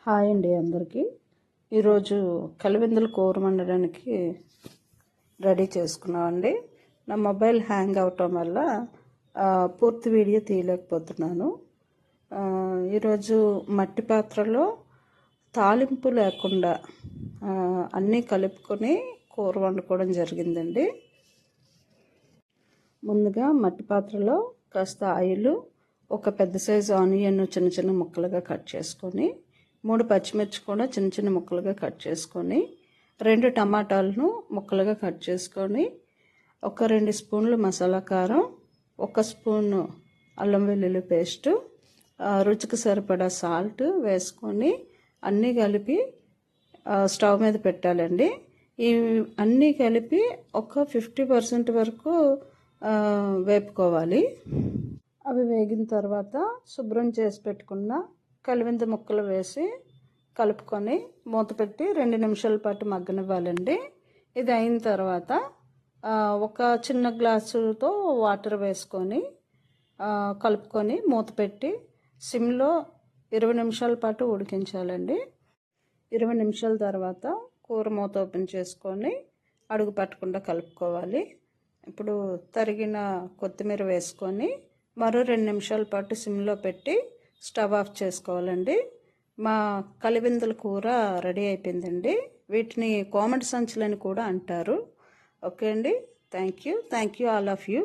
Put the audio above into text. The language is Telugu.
హాయ్ అండి అందరికీ. ఈరోజు కలివిందుల కూర వండడానికి రెడీ చేసుకున్నామండి. నా మొబైల్ హ్యాంగ్ అవటం వల్ల పూర్తి వీడియో తీయలేకపోతున్నాను. ఈరోజు మట్టి పాత్రలో తాలింపు లేకుండా అన్నీ కలుపుకొని కూర వండుకోవడం జరిగిందండి. ముందుగా మట్టి పాత్రలో కాస్త ఆయిల్, ఒక పెద్ద సైజు ఆనియన్ చిన్న చిన్న ముక్కలుగా కట్ చేసుకొని, 3 పచ్చిమిర్చి కూడా చిన్న చిన్న ముక్కలుగా కట్ చేసుకొని, 2 టమాటాలను ముక్కలుగా కట్ చేసుకొని, ఒక 2 స్పూన్లు మసాలా కారం, 1 స్పూను అల్లం వెల్లుల్లి పేస్టు, రుచికి సరిపడా సాల్ట్ వేసుకొని అన్నీ కలిపి స్టవ్ మీద పెట్టాలండి. ఈ అన్నీ కలిపి ఒక 50% వరకు వేపుకోవాలి. అవి వేగిన తర్వాత శుభ్రం చేసి పెట్టుకున్న కలివింద ముక్కలు వేసి కలుపుకొని మూత పెట్టి 2 నిమిషాల పాటు మగ్గనివ్వాలండి. ఇది అయిన తర్వాత ఒక చిన్న గ్లాసుతో వాటర్ వేసుకొని కలుపుకొని మూత పెట్టి సిమ్లో 20 నిమిషాల పాటు ఉడికించాలండి. 20 నిమిషాల తర్వాత కూర మూత ఓపెన్ చేసుకొని అడుగు పట్టకుండా కలుపుకోవాలి. ఇప్పుడు తరిగిన కొత్తిమీర వేసుకొని మరో 2 నిమిషాల పాటు సిమ్లో పెట్టి స్టవ్ ఆఫ్ చేసుకోవాలండి. మా కలివిందుల కూర రెడీ అయిపోయిందండి. వీటిని కోమటి సంచులని కూడా అంటారు. ఓకే అండి, thank you all of you.